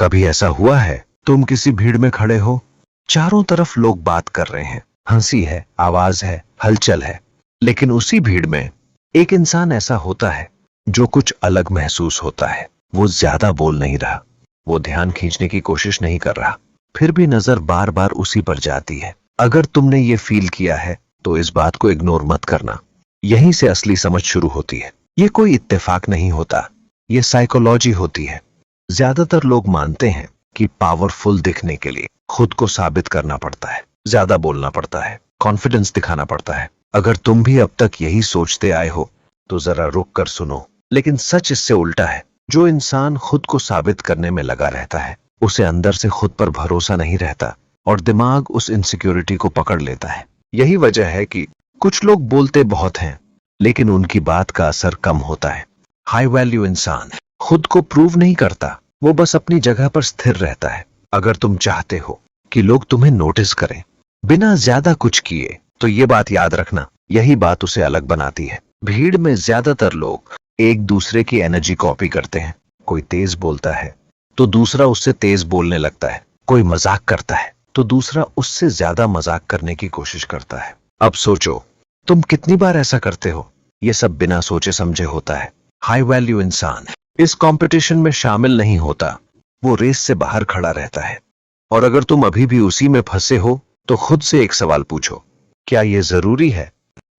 कभी ऐसा हुआ है तुम किसी भीड़ में खड़े हो, चारों तरफ लोग बात कर रहे हैं, हंसी है, आवाज है, हलचल है, लेकिन उसी भीड़ में एक इंसान ऐसा होता है जो कुछ अलग महसूस होता है। वो ज्यादा बोल नहीं रहा, वो ध्यान खींचने की कोशिश नहीं कर रहा, फिर भी नजर बार बार उसी पर जाती है। अगर तुमने ये फील किया है तो इस बात को इग्नोर मत करना। यहीं से असली समझ शुरू होती है। ये कोई इत्तेफाक नहीं होता, ये साइकोलॉजी होती है। ज्यादातर लोग मानते हैं कि पावरफुल दिखने के लिए खुद को साबित करना पड़ता है, ज्यादा बोलना पड़ता है, कॉन्फिडेंस दिखाना पड़ता है। अगर तुम भी अब तक यही सोचते आए हो तो जरा रुक कर सुनो। लेकिन सच इससे उल्टा है। जो इंसान खुद को साबित करने में लगा रहता है उसे अंदर से खुद पर भरोसा नहीं रहता और दिमाग उस इनसिक्योरिटी को पकड़ लेता है। यही वजह है कि कुछ लोग बोलते बहुत हैं लेकिन उनकी बात का असर कम होता है। हाई वैल्यू इंसान खुद को प्रूव नहीं करता, वो बस अपनी जगह पर स्थिर रहता है। अगर तुम चाहते हो कि लोग तुम्हें नोटिस करें बिना ज्यादा कुछ किए तो ये बात याद रखना, यही बात उसे अलग बनाती है। भीड़ में ज्यादातर लोग एक दूसरे की एनर्जी कॉपी करते हैं। कोई तेज बोलता है तो दूसरा उससे तेज बोलने लगता है, कोई मजाक करता है तो दूसरा उससे ज्यादा मजाक करने की कोशिश करता है। अब सोचो तुम कितनी बार ऐसा करते हो। ये सब बिना सोचे समझे होता है। हाई वैल्यू इंसान इस कंपटीशन में शामिल नहीं होता, वो रेस से बाहर खड़ा रहता है। और अगर तुम अभी भी उसी में फंसे हो तो खुद से एक सवाल पूछो, क्या ये जरूरी है?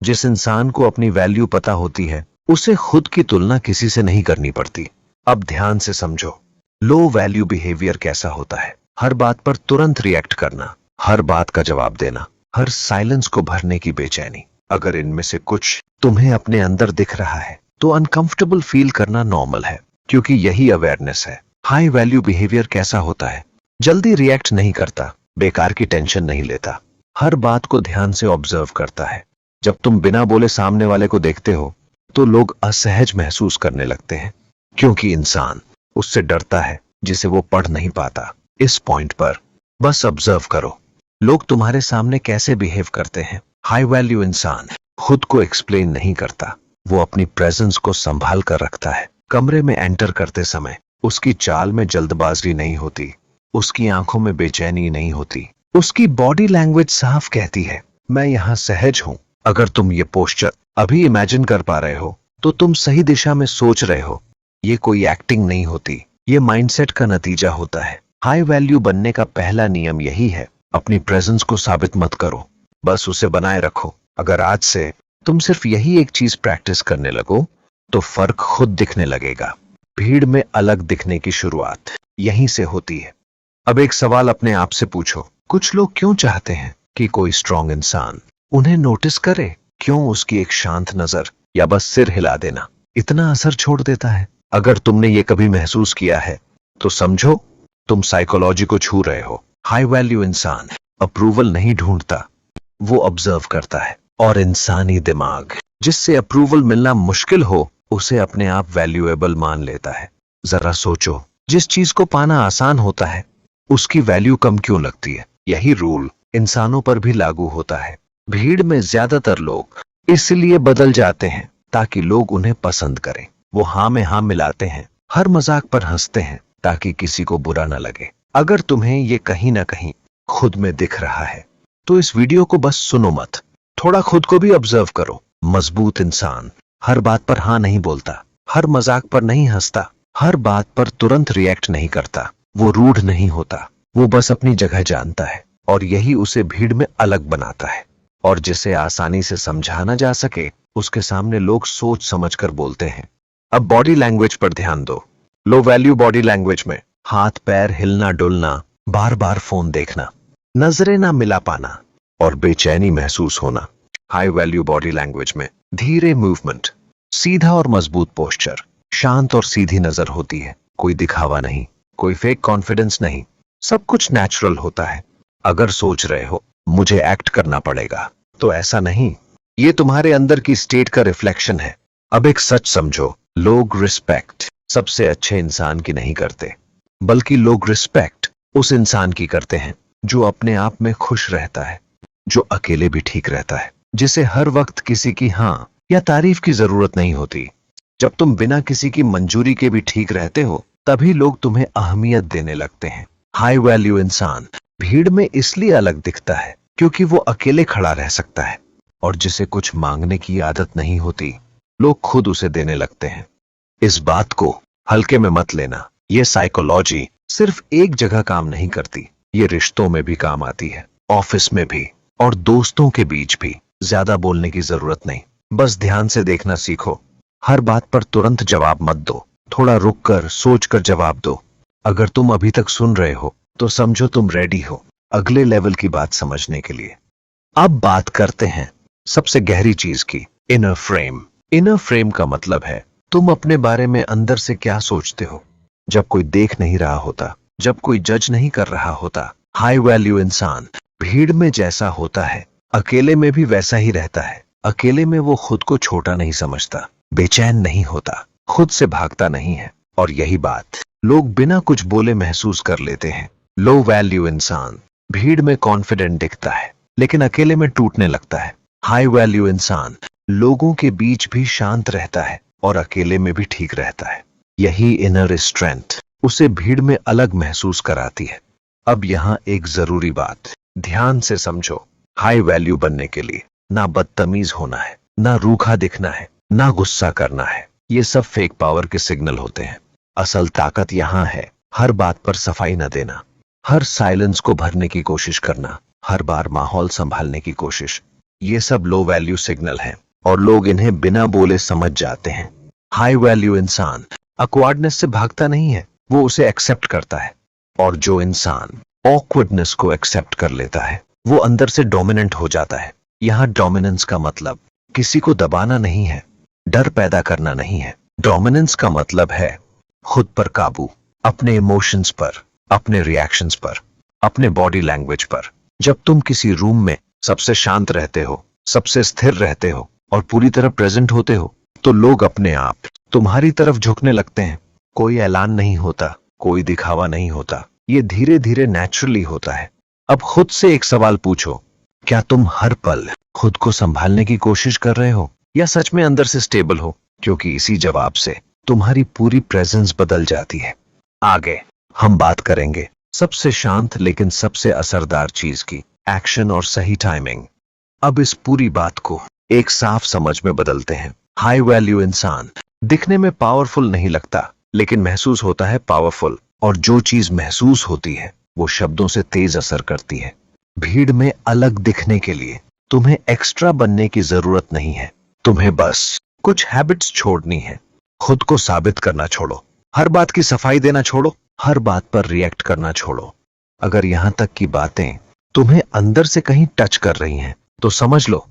जिस इंसान को अपनी वैल्यू पता होती है उसे खुद की तुलना किसी से नहीं करनी पड़ती। अब ध्यान से समझो, लो वैल्यू बिहेवियर कैसा होता है। हर बात पर तुरंत रिएक्ट करना, हर बात का जवाब देना, हर साइलेंस को भरने की बेचैनी। अगर इनमें से कुछ तुम्हें अपने अंदर दिख रहा है तो अनकंफर्टेबल फील करना नॉर्मल है, क्योंकि यही अवेयरनेस है। हाई वैल्यू बिहेवियर कैसा होता है? जल्दी रिएक्ट नहीं करता, बेकार की टेंशन नहीं लेता, हर बात को ध्यान से ऑब्जर्व करता है। जब तुम बिना बोले सामने वाले को देखते हो तो लोग असहज महसूस करने लगते हैं, क्योंकि इंसान उससे डरता है जिसे वो पढ़ नहीं पाता। इस पॉइंट पर बस ऑब्जर्व करो, लोग तुम्हारे सामने कैसे बिहेव करते हैं। हाई वैल्यू इंसान खुद को एक्सप्लेन नहीं करता, वो अपनी प्रेजेंस को संभाल कर रखता है। कमरे में एंटर करते समय उसकी चाल में जल्दबाजी नहीं होती, उसकी आंखों में बेचैनी नहीं होती, उसकी बॉडी लैंग्वेज साफ कहती है मैं यहाँ सहज हूँ। अगर तुम ये पोस्चर अभी इमेजिन कर पा रहे हो तो तुम सही दिशा में सोच रहे हो। ये कोई एक्टिंग नहीं होती, ये माइंडसेट का नतीजा होता है। हाई वैल्यू बनने का पहला नियम यही है, अपनी प्रेजेंस को साबित मत करो, बस उसे बनाए रखो। अगर आज से तुम सिर्फ यही एक चीज प्रैक्टिस करने लगो तो फर्क खुद दिखने लगेगा। भीड़ में अलग दिखने की शुरुआत यहीं से होती है। अब एक सवाल अपने आप से पूछो, कुछ लोग क्यों चाहते हैं कि कोई स्ट्रांग इंसान उन्हें नोटिस करे? क्यों उसकी एक शांत नजर या बस सिर हिला देना इतना असर छोड़ देता है? अगर तुमने ये कभी महसूस किया है तो समझो तुम साइकोलॉजी को छू रहे हो। हाई वैल्यू इंसान अप्रूवल नहीं ढूंढता, वो ऑब्जर्व करता है। और इंसानी दिमाग जिससे अप्रूवल मिलना मुश्किल हो उसे अपने आप वैल्यूएबल मान लेता है। जरा सोचो, जिस चीज को पाना आसान होता है उसकी वैल्यू कम क्यों लगती है? यही रूल इंसानों पर भी लागू होता है। भीड़ में ज्यादातर लोग इसलिए बदल जाते हैं ताकि लोग उन्हें पसंद करें। वो हाँ में हाँ मिलाते हैं, हर मजाक पर हंसते हैं ताकि किसी को बुरा ना लगे। अगर तुम्हें ये कहीं ना कहीं खुद में दिख रहा है तो इस वीडियो को बस सुनो मत, थोड़ा खुद को भी ऑब्जर्व करो। मजबूत इंसान हर बात पर हाँ नहीं बोलता, हर मजाक पर नहीं हंसता, हर बात पर तुरंत रिएक्ट नहीं करता। वो रूढ़ नहीं होता, वो बस अपनी जगह जानता है और यही उसे भीड़ में अलग बनाता है। और जिसे आसानी से समझाना जा सके उसके सामने लोग सोच समझ कर बोलते हैं। अब बॉडी लैंग्वेज पर ध्यान दो। लो वैल्यू बॉडी लैंग्वेज में हाथ पैर हिलना डुलना, बार बार फोन देखना, नजरें ना मिला पाना और बेचैनी महसूस होना। हाई वैल्यू बॉडी लैंग्वेज में धीरे मूवमेंट, सीधा और मजबूत पोस्चर, शांत और सीधी नजर होती है। कोई दिखावा नहीं, कोई फेक कॉन्फिडेंस नहीं, सब कुछ नेचुरल होता है। अगर सोच रहे हो मुझे एक्ट करना पड़ेगा तो ऐसा नहीं, ये तुम्हारे अंदर की स्टेट का रिफ्लेक्शन है। अब एक सच समझो, लोग रिस्पेक्ट सबसे अच्छे इंसान की नहीं करते, बल्कि लोग रिस्पेक्ट उस इंसान की करते हैं जो अपने आप में खुश रहता है, जो अकेले भी ठीक रहता है, जिसे हर वक्त किसी की हाँ या तारीफ की जरूरत नहीं होती। जब तुम बिना किसी की मंजूरी के भी ठीक रहते हो तभी लोग तुम्हें अहमियत देने लगते हैं। हाई वैल्यू इंसान भीड़ में इसलिए अलग दिखता है क्योंकि वो अकेले खड़ा रह सकता है, और जिसे कुछ मांगने की आदत नहीं होती, लोग खुद उसे देने लगते हैं। इस बात को हल्के में मत लेना। ये साइकोलॉजी सिर्फ एक जगह काम नहीं करती, ये रिश्तों में भी काम आती है, ऑफिस में भी और दोस्तों के बीच भी। ज्यादा बोलने की जरूरत नहीं, बस ध्यान से देखना सीखो। हर बात पर तुरंत जवाब मत दो, थोड़ा रुक कर सोच कर जवाब दो। अगर तुम अभी तक सुन रहे हो तो समझो तुम रेडी हो अगले लेवल की बात समझने के लिए। अब बात करते हैं सबसे गहरी चीज की, इनर फ्रेम। इनर फ्रेम का मतलब है तुम अपने बारे में अंदर से क्या सोचते हो जब कोई देख नहीं रहा होता, जब कोई जज नहीं कर रहा होता। हाई वैल्यू इंसान भीड़ में जैसा होता है अकेले में भी वैसा ही रहता है। अकेले में वो खुद को छोटा नहीं समझता, बेचैन नहीं होता, खुद से भागता नहीं है, और यही बात लोग बिना कुछ बोले महसूस कर लेते हैं। लो वैल्यू इंसान भीड़ में कॉन्फिडेंट दिखता है लेकिन अकेले में टूटने लगता है। हाई वैल्यू इंसान लोगों के बीच भी शांत रहता है और अकेले में भी ठीक रहता है। यही इनर स्ट्रेंथ उसे भीड़ में अलग महसूस कराती है। अब यहाँ एक जरूरी बात ध्यान से समझो। हाई वैल्यू बनने के लिए ना बदतमीज होना है, ना रूखा दिखना है, ना गुस्सा करना है। ये सब फेक पावर के सिग्नल होते हैं। असल ताकत यहाँ है हर बात पर सफाई न देना, हर साइलेंस को भरने की कोशिश करना, हर बार माहौल संभालने की कोशिश। ये सब लो वैल्यू सिग्नल हैं और लोग इन्हें बिना बोले समझ जाते हैं। हाई वैल्यू इंसान ऑकवर्डनेस से भागता नहीं है, वो उसे एक्सेप्ट करता है। और जो इंसान ऑकवर्डनेस को एक्सेप्ट कर लेता है वो अंदर से डोमिनेंट हो जाता है। यहाँ डोमिनेंस का मतलब किसी को दबाना नहीं है, डर पैदा करना नहीं है। डोमिनेंस का मतलब है खुद पर काबू, अपने इमोशंस पर, अपने रिएक्शंस पर, अपने बॉडी लैंग्वेज पर। जब तुम किसी रूम में सबसे शांत रहते हो, सबसे स्थिर रहते हो और पूरी तरह प्रेजेंट होते हो, तो लोग अपने आप तुम्हारी तरफ झुकने लगते हैं। कोई ऐलान नहीं होता, कोई दिखावा नहीं होता, ये धीरे धीरे नेचुरली होता है। अब खुद से एक सवाल पूछो, क्या तुम हर पल खुद को संभालने की कोशिश कर रहे हो या सच में अंदर से स्टेबल हो? क्योंकि इसी जवाब से तुम्हारी पूरी प्रेजेंस बदल जाती है। आगे हम बात करेंगे सबसे शांत लेकिन सबसे असरदार चीज की, एक्शन और सही टाइमिंग। अब इस पूरी बात को एक साफ समझ में बदलते हैं। हाई वैल्यू इंसान दिखने में पावरफुल नहीं लगता लेकिन महसूस होता है पावरफुल, और जो चीज महसूस होती है वो शब्दों से तेज असर करती है। भीड़ में अलग दिखने के लिए तुम्हें एक्स्ट्रा बनने की जरूरत नहीं है, तुम्हें बस कुछ हैबिट्स छोड़नी है। खुद को साबित करना छोड़ो, हर बात की सफाई देना छोड़ो, हर बात पर रिएक्ट करना छोड़ो। अगर यहां तक की बातें तुम्हें अंदर से कहीं टच कर रही हैं तो समझ लो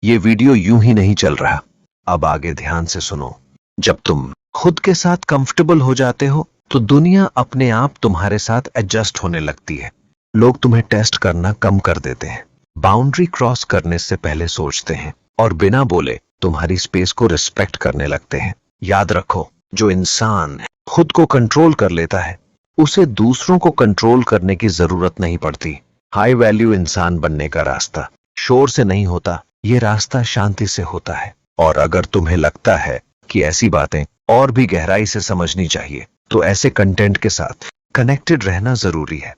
ये वीडियो यूं ही नहीं चल रहा। अब आगे ध्यान से सुनो। जब तुम खुद के साथ कंफर्टेबल हो जाते हो तो दुनिया अपने आप तुम्हारे साथ एडजस्ट होने लगती है। लोग तुम्हें टेस्ट करना कम कर देते हैं, बाउंड्री क्रॉस करने से पहले सोचते हैं और बिना बोले तुम्हारी स्पेस को रिस्पेक्ट करने लगते हैं। याद रखो, जो इंसान खुद को कंट्रोल कर लेता है उसे दूसरों को कंट्रोल करने की जरूरत नहीं पड़ती। हाई वैल्यू इंसान बनने का रास्ता शोर से नहीं होता, ये रास्ता शांति से होता है। और अगर तुम्हें लगता है कि ऐसी बातें और भी गहराई से समझनी चाहिए तो ऐसे कंटेंट के साथ कनेक्टेड रहना जरूरी है।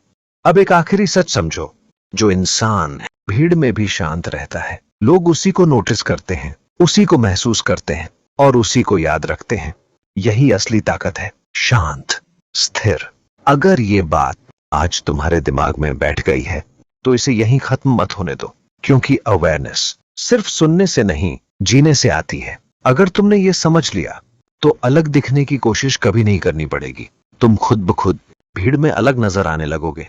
अब एक आखिरी सच समझो, जो इंसान भीड़ में भी शांत रहता है लोग उसी को नोटिस करते हैं, उसी को महसूस करते हैं और उसी को याद रखते हैं। यही असली ताकत है, शांत, स्थिर। अगर ये बात आज तुम्हारे दिमाग में बैठ गई है तो इसे यहीं खत्म मत होने दो, क्योंकि अवेयरनेस सिर्फ सुनने से नहीं जीने से आती है। अगर तुमने ये समझ लिया तो अलग दिखने की कोशिश कभी नहीं करनी पड़ेगी। तुम खुद ब खुद भीड़ में अलग नजर आने लगोगे।